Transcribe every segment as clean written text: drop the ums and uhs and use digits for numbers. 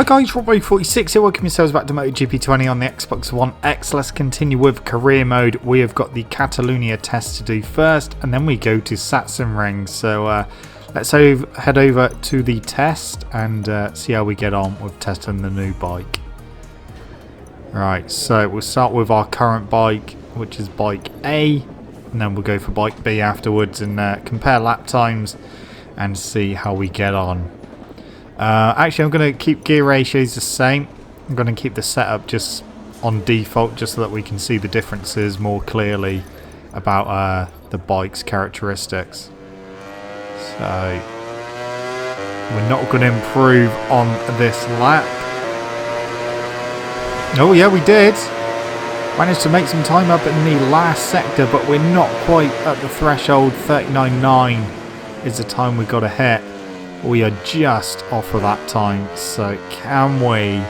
guys, Robbo46 here, welcome yourselves back to MotoGP 20 on the Xbox One X. Let's continue with career mode. We have got the Catalonia test to do first, and then we go to Sachsenring. So let's head over to the test and see how we get on with testing the new bike. Right, so we'll start with our current bike, which is bike A, and then we'll go for bike B afterwards and compare lap times and see how we get on. Actually, I'm going to keep gear ratios the same. I'm going to keep the setup just on default, just so that we can see the differences more clearly about the bike's characteristics. So we're not going to improve on this lap. Oh yeah, we did. Managed to make some time up in the last sector, but we're not quite at the threshold. 39.9 is the time we got to hit. We are just off of that time, so can we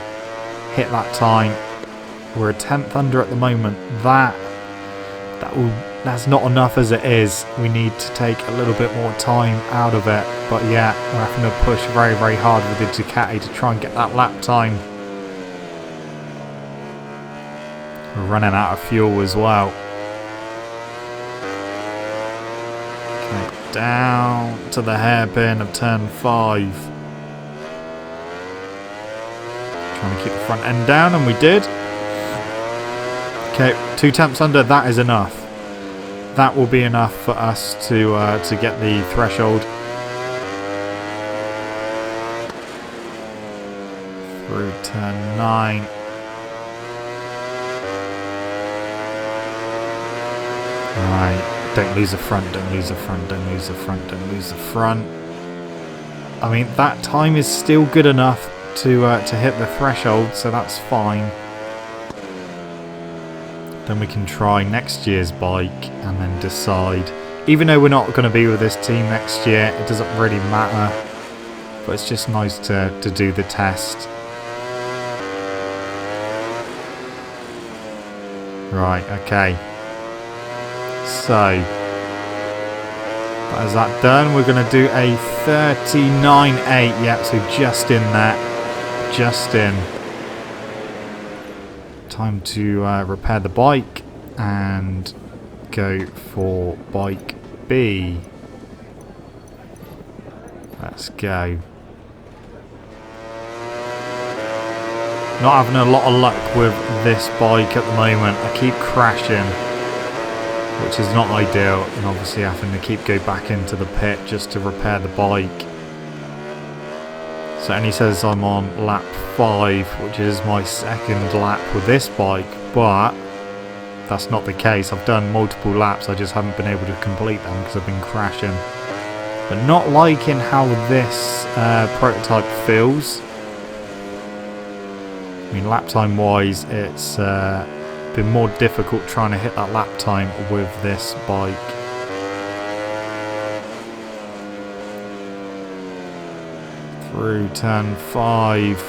hit that time? We're a tenth under at the moment. That's not enough as it is. We need to take a little bit more time out of it. But yeah, we're having to push very, very hard with the Ducati to try and get that lap time. We're running out of fuel as well. Down to the hairpin of turn 5. Trying to keep the front end down, and we did. Okay, 2 tenths under, that is enough. That will be enough for us to get the threshold. Through turn 9. Right. Don't lose the front, don't lose the front, don't lose the front, don't lose the front. I mean, that time is still good enough to hit the threshold, so that's fine. Then we can try next year's bike and then decide. Even though we're not going to be with this team next year, it doesn't really matter. But it's just nice to do the test. Right, okay. So, as that done, we're going to do a 39.8. Yeah, so just in there. Just in. Time to repair the bike and go for bike B. Let's go. Not having a lot of luck with this bike at the moment. I keep crashing, which is not ideal, and obviously having to go back into the pit just to repair the bike. So it only says I'm on lap 5, which is my second lap with this bike, but that's not the case. I've done multiple laps, I just haven't been able to complete them because I've been crashing. But not liking how this prototype feels. I mean, lap time wise, it's been more difficult trying to hit that lap time with this bike. Through turn 5.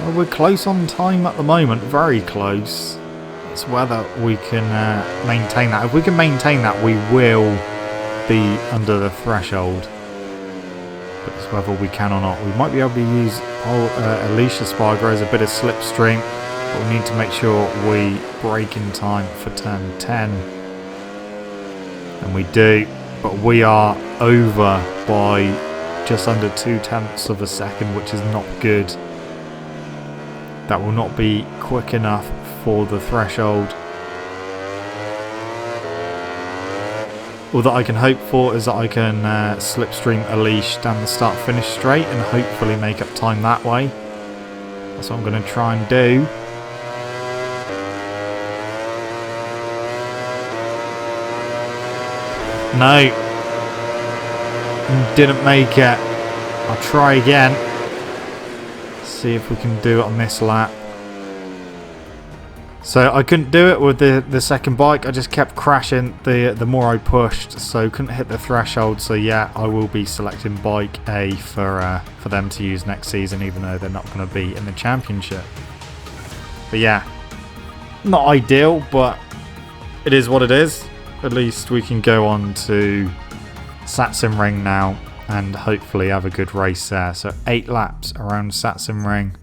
Well, we're close on time at the moment, very close. It's whether we can maintain that. If we can maintain that, we will be under the threshold. But it's whether we can or not. We might be able to use Alicia Spargo as a bit of slipstream, but we need to make sure we brake in time for turn 10. And we do, but we are over by just under 2 tenths of a second, which is not good. That will not be quick enough for the threshold. All that I can hope for is that I can slipstream Alicia down the start-finish straight and hopefully make up time that way. That's what I'm going to try and do. No. Didn't make it. I'll try again. See if we can do it on this lap. So I couldn't do it with the second bike. I just kept crashing the more I pushed, so couldn't hit the threshold. So yeah, I will be selecting bike A for them to use next season, even though they're not going to be in the championship. But yeah, not ideal, but it is what it is. At least we can go on to Sachsenring now and hopefully have a good race there. So 8 laps around Sachsenring.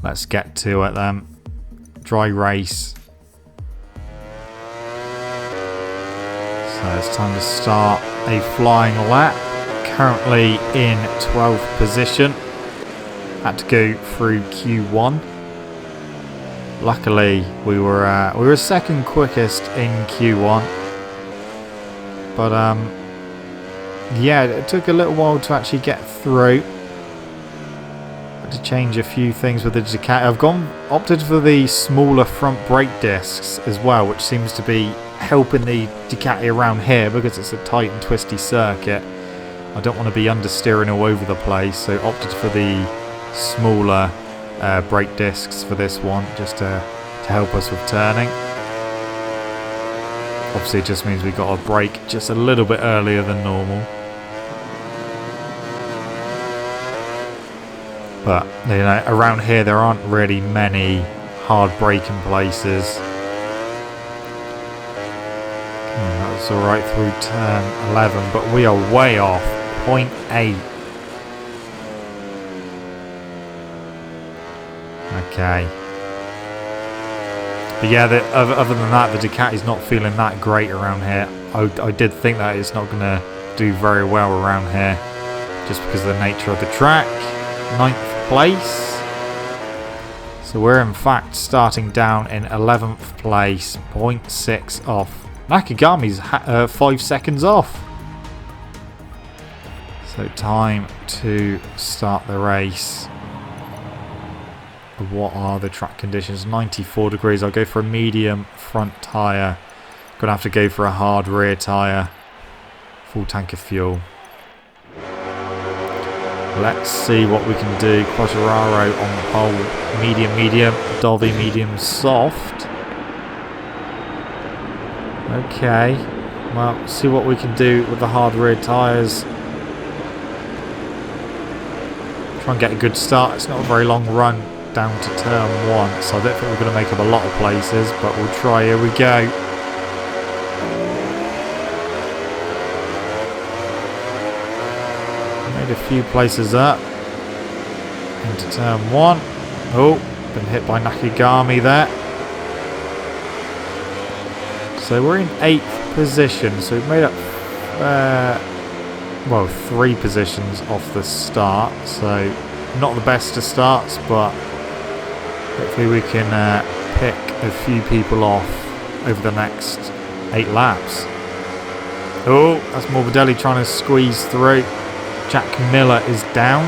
Let's get to it then. Dry race. So it's time to start a flying lap. Currently in 12th position. Had to go through Q1. Luckily, we were second quickest in Q1. But yeah, it took a little while to actually get through. Had to change a few things with the Ducati. I've opted for the smaller front brake discs as well, which seems to be helping the Ducati around here because it's a tight and twisty circuit. I don't want to be understeering all over the place, so opted for the smaller brake discs for this one, just to help us with turning. Obviously it just means we got to brake just a little bit earlier than normal. But you know, around here there aren't really many hard braking places. That's alright through turn 11, but we are way off. 0.8. Okay. But yeah, other than that, the Ducati's not feeling that great around here. I did think that it's not going to do very well around here, just because of the nature of the track. 9th place. So we're in fact starting down in 11th place, 0.6 off. Nakagami's 5 seconds off. So time to start the race. What are the track conditions? 94 degrees. I'll go for a medium front tyre. Gonna have to go for a hard rear tyre. Full tank of fuel. Let's see what we can do. Quattararo on the pole. Medium, medium. Dolby, medium, soft. Okay. Well, see what we can do with the hard rear tyres. Try and get a good start. It's not a very long run down to turn 1, so I don't think we're going to make up a lot of places, but we'll try. Here we go. Made a few places up into turn 1. Oh, been hit by Nakagami there. So we're in 8th position, so we've made up well, 3 positions off the start, so not the best of starts, but hopefully we can pick a few people off over the next 8 laps. Oh, that's Morbidelli trying to squeeze through. Jack Miller is down.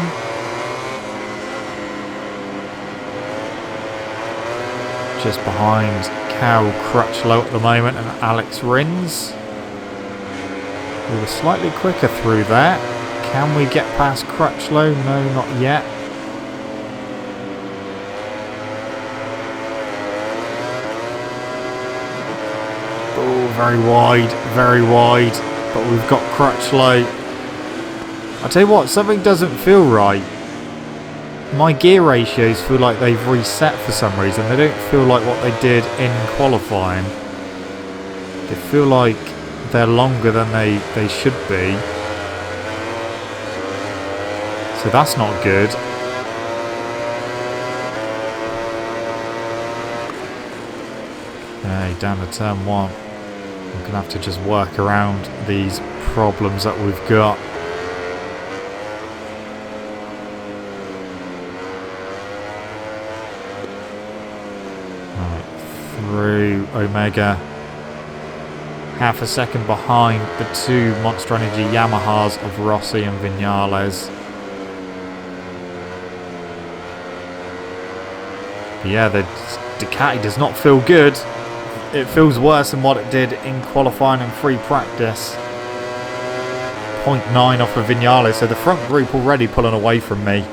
Just behind Cal Crutchlow at the moment and Alex Rins. We were slightly quicker through there. Can we get past Crutchlow? No, not yet. Oh, very wide. But we've got Crutchlow. I'll tell you what, something doesn't feel right. My gear ratios feel like they've reset for some reason. They don't feel like what they did in qualifying. They feel like they're longer than they should be. So that's not good. Okay, down to turn 1. We're going to have to just work around these problems that we've got. Right, through Omega. Half a second behind the 2 Monster Energy Yamahas of Rossi and Viñales. But yeah, the Ducati does not feel good. It feels worse than what it did in qualifying and free practice. 0.9 off of Viñales, so the front group already pulling away from me.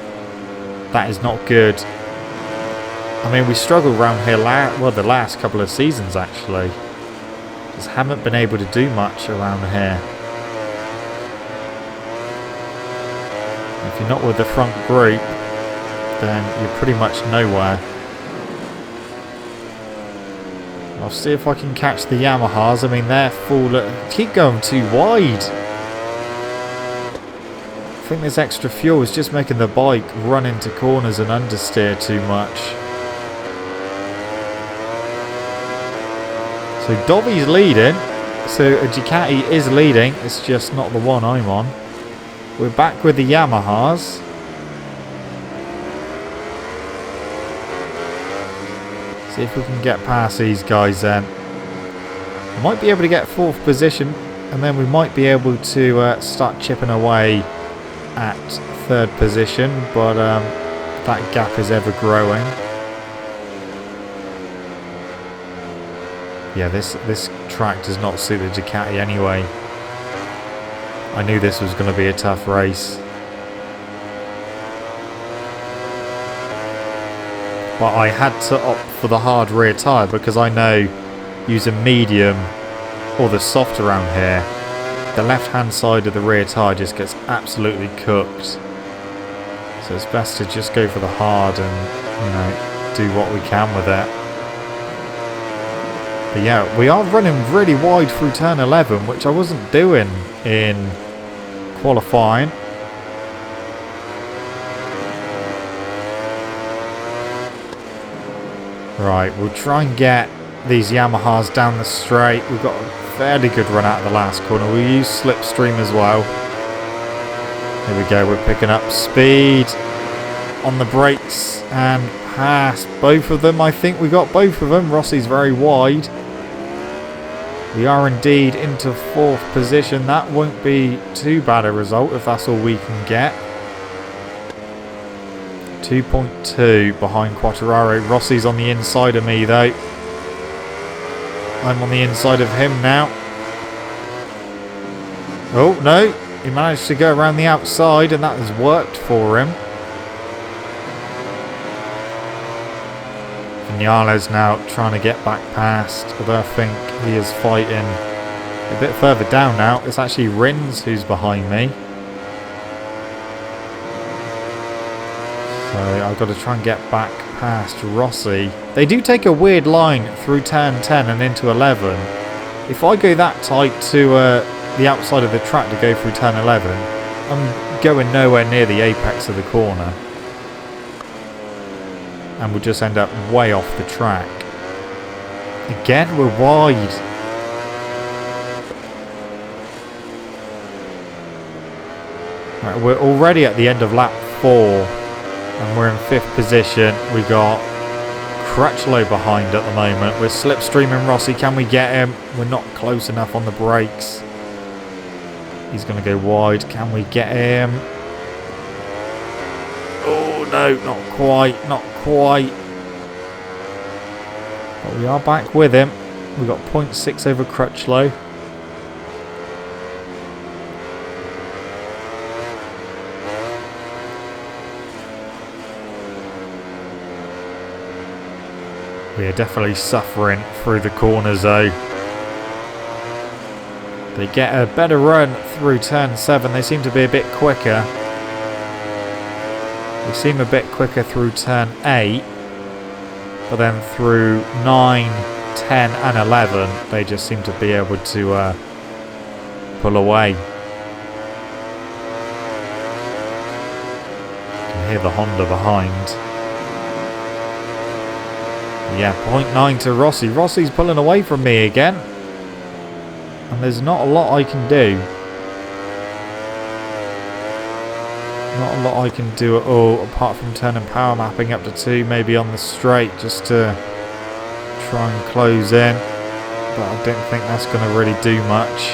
That is not good. I mean, we struggled around here the last couple of seasons actually. Just haven't been able to do much around here. If you're not with the front group, then you're pretty much nowhere. I'll see if I can catch the Yamahas. I mean, they're full. Keep going too wide. think this extra fuel is just making the bike run into corners and understeer too much. So Dobby's leading. So a Ducati is leading. It's just not the one I'm on. We're back with the Yamahas. See if we can get past these guys then. We might be able to get 4th position, and then we might be able to start chipping away at 3rd position, but that gap is ever growing. Yeah, this track does not suit the Ducati anyway. I knew this was going to be a tough race. But I had to opt for the hard rear tyre because I know using medium or the soft around here, the left hand side of the rear tyre just gets absolutely cooked. So it's best to just go for the hard and, you know, do what we can with it. But yeah, we are running really wide through turn 11, which I wasn't doing in qualifying. Right, we'll try and get these Yamahas down the straight. We've got a fairly good run out of the last corner. We'll use slipstream as well. Here we go, we're picking up speed on the brakes and pass both of them. I think we got both of them. Rossi's very wide. We are indeed into 4th position. That won't be too bad a result if that's all we can get. 2.2 behind Quartararo. Rossi's on the inside of me though. I'm on the inside of him now. Oh no, he managed to go around the outside and that has worked for him. Vinales now trying to get back past, although I think he is fighting a bit further down now. It's actually Rins who's behind me. So I've got to try and get back past Rossi. They do take a weird line through turn 10 and into 11. If I go that tight to the outside of the track to go through turn 11, I'm going nowhere near the apex of the corner. And we'll just end up way off the track. Again, we're wide. Right, we're already at the end of lap 4. And we're in 5th position. We got Crutchlow behind at the moment. We're slipstreaming Rossi. Can we get him? We're not close enough on the brakes. He's going to go wide. Can we get him? Oh no, not quite. Not quite. But we are back with him. We got 0.6 over Crutchlow. We are definitely suffering through the corners though. They get a better run through turn 7. They seem to be a bit quicker. They seem a bit quicker through turn 8. But then through 9, 10 and 11 they just seem to be able to pull away. You can hear the Honda behind. Yeah, 0.9 to Rossi. Rossi's pulling away from me again. And there's not a lot I can do. Not a lot I can do at all, apart from turning power mapping up to 2, maybe on the straight, just to try and close in. But I don't think that's going to really do much.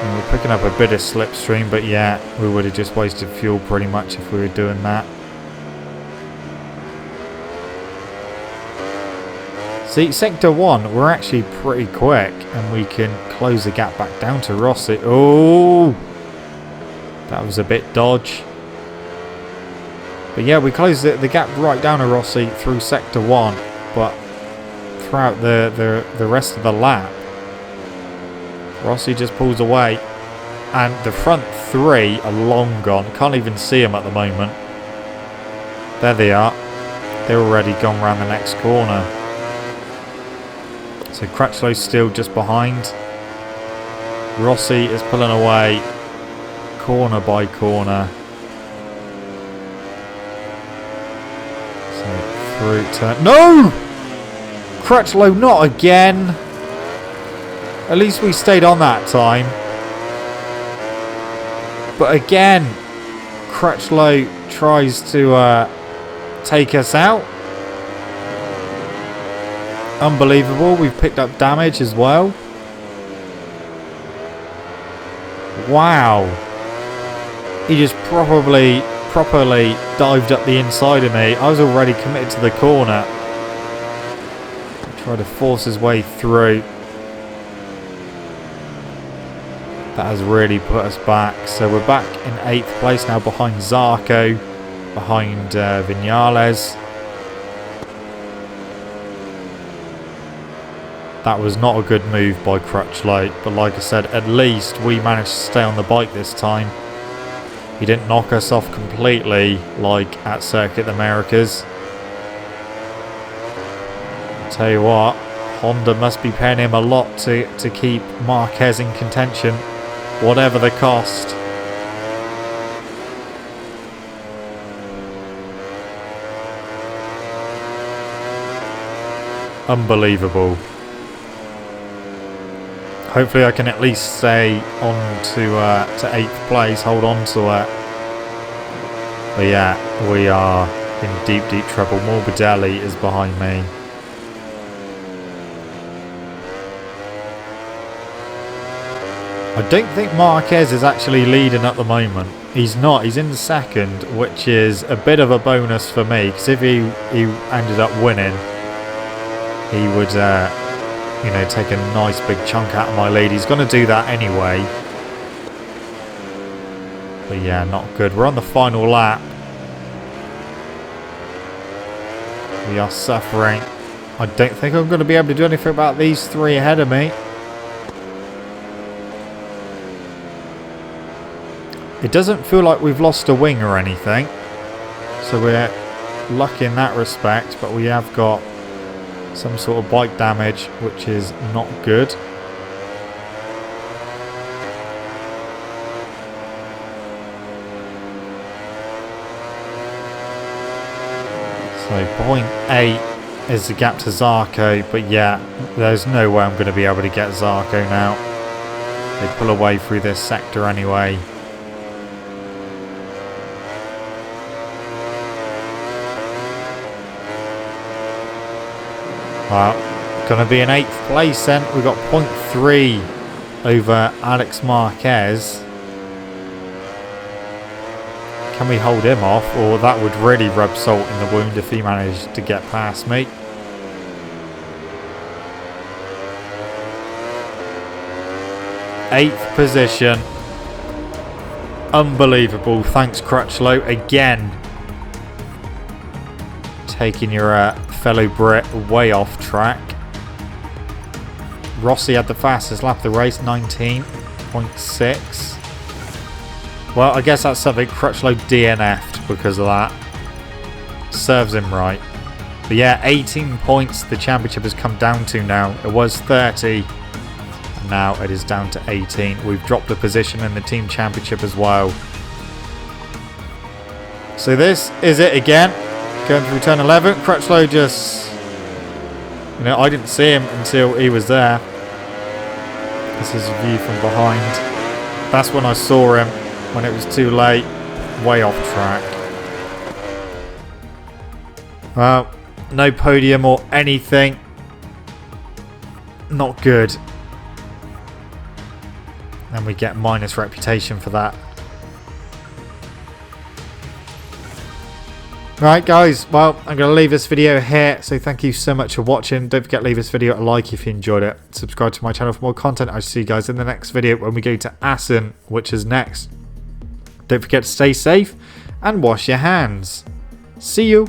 And we're picking up a bit of slipstream, but yeah, we would have just wasted fuel pretty much if we were doing that. See, Sector 1, we're actually pretty quick, and we can close the gap back down to Rossi. Oh! That was a bit dodge. But yeah, we closed the gap right down to Rossi through Sector 1, but throughout the rest of the lap, Rossi just pulls away, and the front 3 are long gone. Can't even see them at the moment. There they are. They're already gone around the next corner. So Crutchlow's still just behind. Rossi is pulling away corner by corner. So through turn. No! Crutchlow, not again. At least we stayed on that time. But again, Crutchlow tries to take us out. Unbelievable. We've picked up damage as well. Wow. He just properly dived up the inside of me. I was already committed to the corner. Tried to force his way through. That has really put us back. So we're back in 8th place now behind Zarco, behind Viñales. That was not a good move by Crutchlow, but like I said, at least we managed to stay on the bike this time. He didn't knock us off completely like at Circuit Americas. I'll tell you what, Honda must be paying him a lot to keep Marquez in contention, whatever the cost. Unbelievable. Hopefully I can at least stay on to 8th place, hold on to it. But yeah, we are in deep trouble. Morbidelli is behind me. I don't think Marquez is actually leading at the moment. He's not. He's in 2nd, which is a bit of a bonus for me, because if he ended up winning, he would you know, take a nice big chunk out of my lead. He's going to do that anyway. But yeah, not good. We're on the final lap. We are suffering. I don't think I'm going to be able to do anything about these 3 ahead of me. It doesn't feel like we've lost a wing or anything. So we're lucky in that respect. But we have got some sort of bike damage, which is not good. So 0.8 is the gap to Zarco, but yeah, there's no way I'm going to be able to get Zarco now. They pull away through this sector anyway. Well, going to be in 8th place then. We've got 0.3 over Alex Marquez. Can we hold him off? Or that would really rub salt in the wound if he managed to get past me. Eighth position. Unbelievable. Thanks, Crutchlow. Again, taking your fellow Brit way off track. Rossi had the fastest lap of the race, 19.6. Well, I guess that's something Crutchlow DNF'd because of that. Serves him right. But yeah, 18 points the championship has come down to now. It was 30. And now it is down to 18. We've dropped a position in the team championship as well. So this is it again. Going through turn 11. Crutchlow just... You know, I didn't see him until he was there. This is a view from behind. That's when I saw him. When it was too late. Way off track. Well, no podium or anything. Not good. And we get minus reputation for that. Right guys, well, I'm going to leave this video here, so thank you so much for watching. Don't forget to leave this video a like if you enjoyed it. Subscribe to my channel for more content. I'll see you guys in the next video when we go to Assen, which is next. Don't forget to stay safe and wash your hands. See you.